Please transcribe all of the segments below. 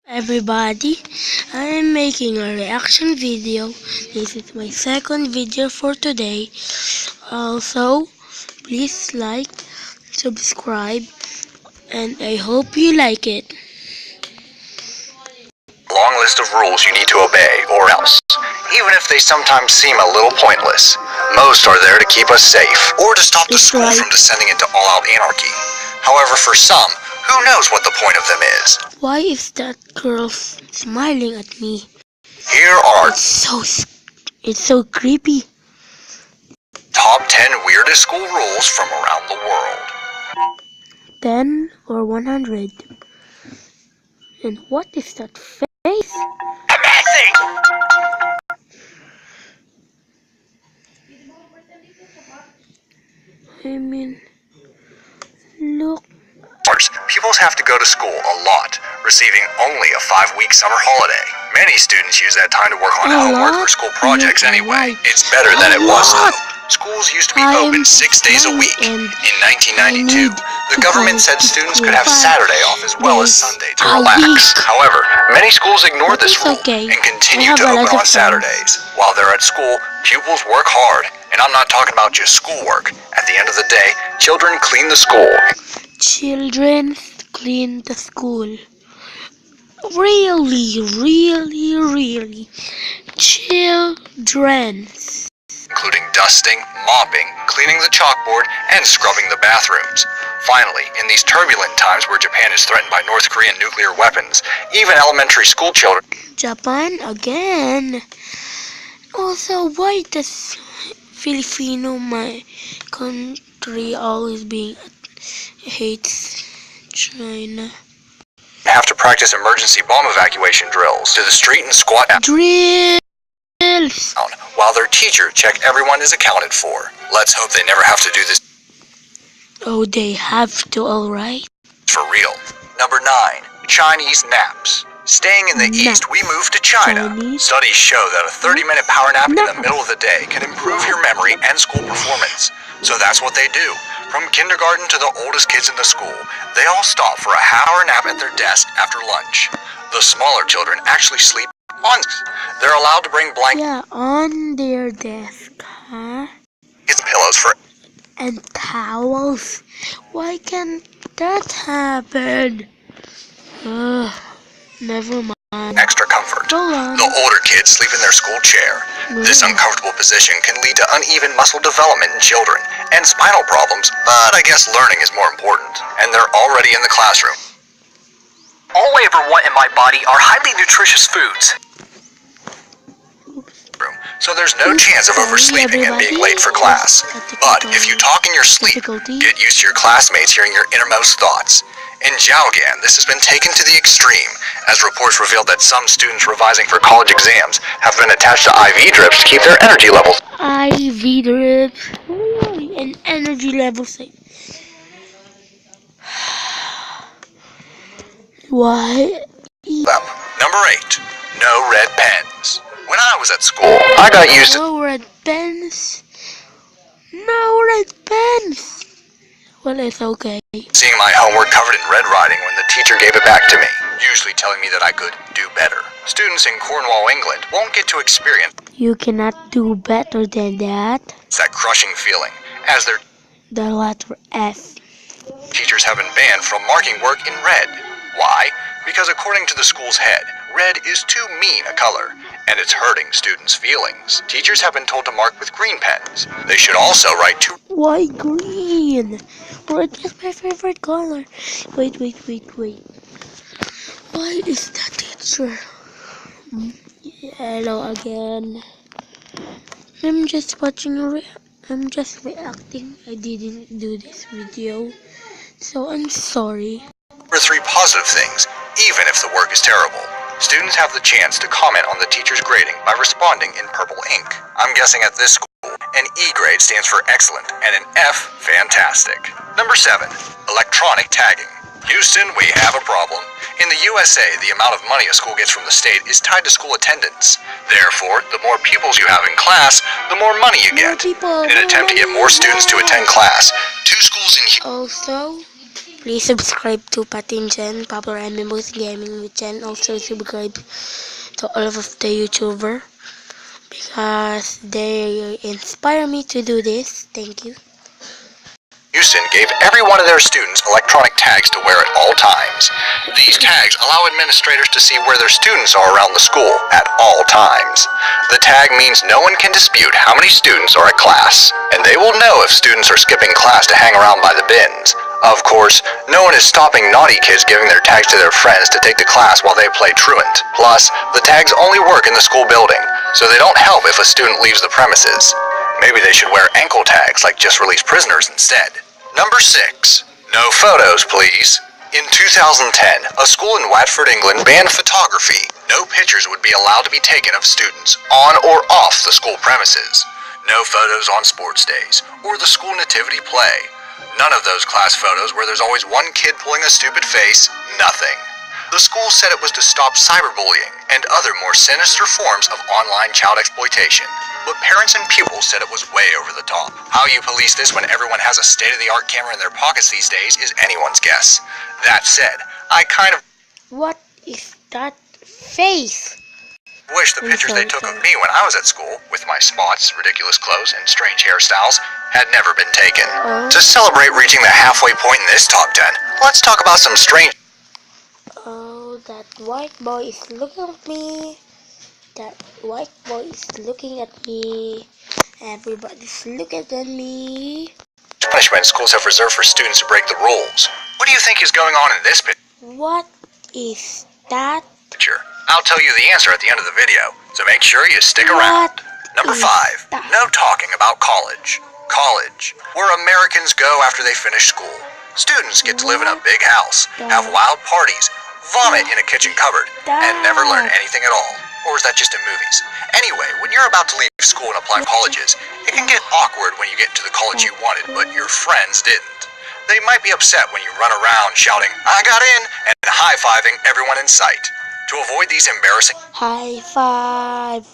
Everybody, I am making a reaction video. This is my second video for today. Also, please like, subscribe, and I hope you like it. Long list of rules you need to obey, or else. Even if they sometimes seem a little pointless, most are there to keep us safe, or to stop the school from descending into all-out anarchy. However, for some, who knows what the point of them is? Why is that girl smiling at me? Here are It's so creepy. top 10 weirdest school rules from around the world. 10 or 100. And what is that face? Amazing! Look. Pupils have to go to school a lot, receiving only a 5-week summer holiday. Many students use that time to work on homework or school projects anyway. It's better than it was though. Schools used to be open 6 days a week. In 1992, the government said students could have Saturday off as well as Sunday to relax. However, many schools ignored this rule and continue to open on Saturdays. While they're at school, pupils work hard, and I'm not talking about just schoolwork. At the end of the day, children clean the school. Children clean the school. Really. Children. Including dusting, mopping, cleaning the chalkboard, and scrubbing the bathrooms. Finally, in these turbulent times where Japan is threatened by North Korean nuclear weapons, even elementary school children... Japan again. Also, why does Filipino, my country, always hates China? ...have to practice emergency bomb evacuation drills to the street and squat drills while their teacher check everyone is accounted for. Let's hope they never have to do this. Oh, they have to, alright. For real. Number 9. Chinese naps. Staying in the East, we moved to China. Studies show that a 30-minute power nap in the middle of the day can improve your memory and school performance. So that's what they do. From kindergarten to the oldest kids in the school, they all stop for a half-hour nap at their desk after lunch. The smaller children actually sleep on. They're allowed to bring blankets. Yeah, on their desk, huh? Pillows for and towels. Why can't that happen? Never mind. Extra comfort. The older kids sleep in their school chair. This uncomfortable position can lead to uneven muscle development in children and spinal problems, but I guess learning is more important. And they're already in the classroom. All I ever want in my body are highly nutritious foods. So there's no chance of oversleeping and being late for class. But if you talk in your sleep, get used to your classmates hearing your innermost thoughts. In Zhaogan, this has been taken to the extreme, as reports revealed that some students revising for college exams have been attached to IV drips to keep their energy levels. IV drips? Really? And energy levels? Why? Number 8. No red pens. When I was at school, I got used to... No red pens? No red pens! Well, it's okay. Seeing my homework covered in red writing when the teacher gave it back to me, usually telling me that I could do better. Students in Cornwall, England won't get to experience... You cannot do better than that. It's that crushing feeling, as their... The letter S. Teachers have been banned from marking work in red. Why? Because according to the school's head, red is too mean a color, and it's hurting students' feelings. Teachers have been told to mark with green pens. They should also write to... Why green? Red is my favorite color. Wait. Why is that teacher? Hello again. I'm just reacting. I didn't do this video, so I'm sorry. Number 3 positive things, even if the work is terrible. Students have the chance to comment on the teacher's grading by responding in purple ink. I'm guessing at this school, an E grade stands for excellent and an F, fantastic. Number 7, electronic tagging. Houston, we have a problem. In the USA, the amount of money a school gets from the state is tied to school attendance. Therefore, the more pupils you have in class, the more money you get. In an attempt to get more students to attend class, 2 schools in Houston... Also, Please subscribe to Patin Chen, Popular and Mimos Gaming with Chen. Also subscribe to all of the YouTuber because they inspire me to do this. Thank you. Houston gave every one of their students electronic tags to wear at all times. These tags allow administrators to see where their students are around the school at all times. The tag means no one can dispute how many students are at class, and they will know if students are skipping class to hang around by the bins. Of course, no one is stopping naughty kids giving their tags to their friends to take to class while they play truant. Plus, the tags only work in the school building, so they don't help if a student leaves the premises. Maybe they should wear ankle tags like just released prisoners instead. Number 6. No photos, please. In 2010, a school in Watford, England banned photography. No pictures would be allowed to be taken of students on or off the school premises. No photos on sports days or the school nativity play. None of those class photos where there's always one kid pulling a stupid face. Nothing. The school said it was to stop cyberbullying and other more sinister forms of online child exploitation. But parents and pupils said it was way over the top. How you police this when everyone has a state-of-the-art camera in their pockets these days is anyone's guess. That said, I kind of What is that face? wish the pictures they took of me when I was at school, with my spots, ridiculous clothes, and strange hairstyles, had never been taken. To celebrate reaching the halfway point in this top 10, let's talk about some strange... Oh, that white boy is looking at me. That white boy is looking at me. Everybody's looking at me. punishment schools have reserved for students who break the rules. What do you think is going on in this What is that? picture? I'll tell you the answer at the end of the video, so make sure you stick around. Number 5. that? No talking about college. College, where Americans go after they finish school. Students get to live in a big house, have wild parties, vomit in a kitchen cupboard, and never learn anything at all. Or is that just in movies? Anyway, when you're about to leave school and apply for colleges, it can get awkward when you get to the college you wanted, but your friends didn't. They might be upset when you run around shouting, "I got in," and high-fiving everyone in sight. To avoid these embarrassing High five.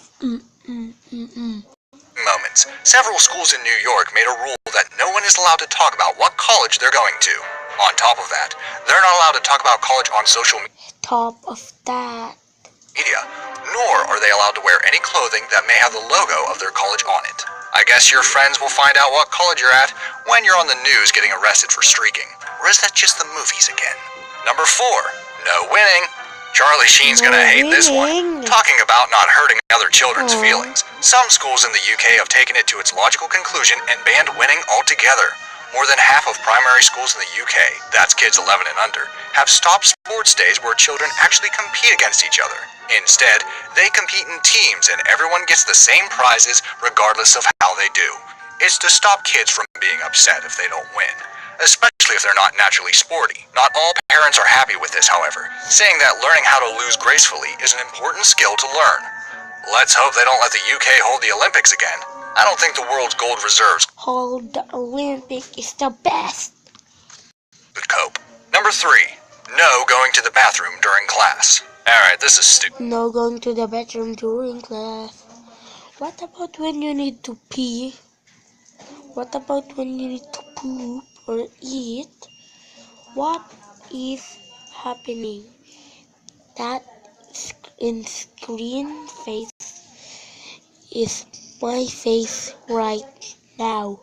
moments, several schools in New York made a rule that no one is allowed to talk about what college they're going to. On top of that, they're not allowed to talk about college on social Top of that. media, nor are they allowed to wear any clothing that may have the logo of their college on it. I guess your friends will find out what college you're at when you're on the news getting arrested for streaking. Or is that just the movies again? Number 4. No winning. Charlie Sheen's gonna hate this one. Talking about not hurting other children's feelings. Some schools in the UK have taken it to its logical conclusion and banned winning altogether. More than half of primary schools in the UK, that's kids 11 and under, have stopped sports days where children actually compete against each other. Instead, they compete in teams and everyone gets the same prizes regardless of how they do. It's to stop kids from being upset if they don't win, especially if they're not naturally sporty. Not all parents are happy with this, however, saying that learning how to lose gracefully is an important skill to learn. Let's hope they don't let the UK hold the Olympics again. I don't think the world's gold reserves Hold the Olympic is the best. could cope. Number 3. No going to the bathroom during class. Alright, this is stupid. No going to the bathroom during class. What about when you need to pee? What about when you need to poop or eat? What is happening? That in screen face is my face right now.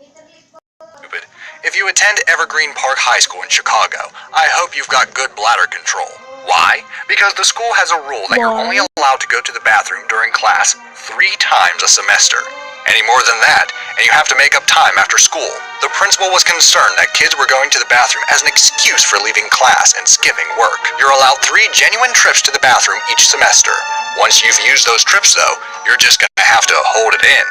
If you attend Evergreen Park High School in Chicago, I hope you've got good bladder control. Why? Because the school has a rule that you're only allowed to go to the bathroom during class 3 times a semester. Any more than that, and you have to make up time after school. The principal was concerned that kids were going to the bathroom as an excuse for leaving class and skipping work. You're allowed 3 genuine trips to the bathroom each semester. Once you've used those trips, though, you're just gonna have to hold it in.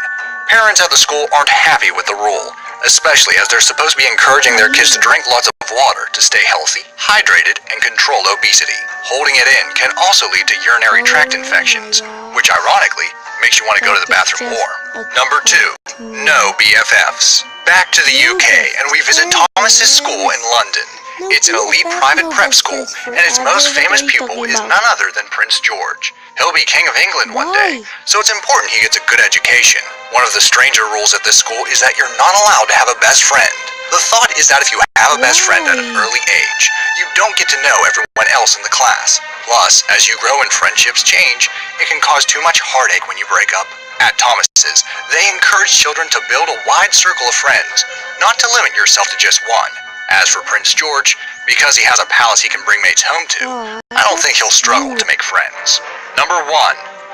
Parents at the school aren't happy with the rule, especially as they're supposed to be encouraging their kids to drink lots of water to stay healthy, hydrated, and control obesity. Holding it in can also lead to urinary tract infections, which ironically makes you want to go to the bathroom more. Number 2. No BFFs. Back to the UK, and we visit Thomas's school in London. It's an elite private prep school, and its most famous pupil is none other than Prince George. He'll be King of England one day, so it's important he gets a good education. One of the stranger rules at this school is that you're not allowed to have a best friend. The thought is that if you have a best friend at an early age, you don't get to know everyone else in the class. Plus, as you grow and friendships change, it can cause too much heartache when you break up. At Thomas's, they encourage children to build a wide circle of friends, not to limit yourself to just one. As for Prince George, because he has a palace he can bring mates home to, I don't think he'll struggle to make friends. Number 1.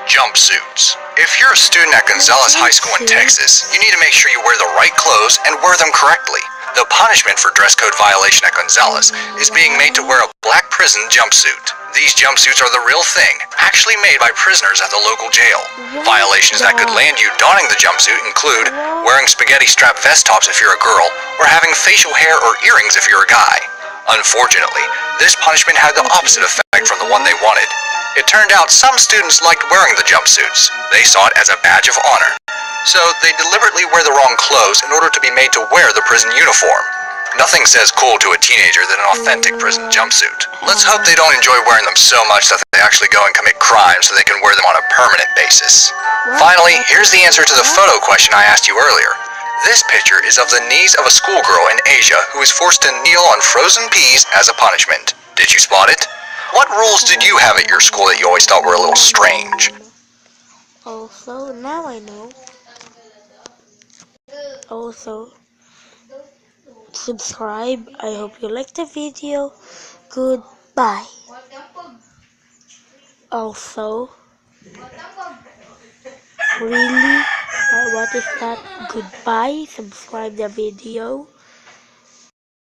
Jumpsuits. If you're a student at Gonzales High School in Texas, you need to make sure you wear the right clothes and wear them correctly. The punishment for dress code violation at Gonzales is being made to wear a black prison jumpsuit. These jumpsuits are the real thing, actually made by prisoners at the local jail. Violations that could land you donning the jumpsuit include wearing spaghetti strap vest tops if you're a girl, or having facial hair or earrings if you're a guy. Unfortunately, this punishment had the opposite effect from the one they wanted. It turned out some students liked wearing the jumpsuits. They saw it as a badge of honor. So they deliberately wear the wrong clothes in order to be made to wear the prison uniform. Nothing says cool to a teenager than an authentic prison jumpsuit. Let's hope they don't enjoy wearing them so much that they actually go and commit crimes so they can wear them on a permanent basis. Finally, here's the answer to the photo question I asked you earlier. This picture is of the knees of a schoolgirl in Asia who is forced to kneel on frozen peas as a punishment. Did you spot it? What rules did you have at your school that you always thought were a little strange? Also, now I know. Also, subscribe. I hope you liked the video. Goodbye. Also, really? What is that? Goodbye. Subscribe the video.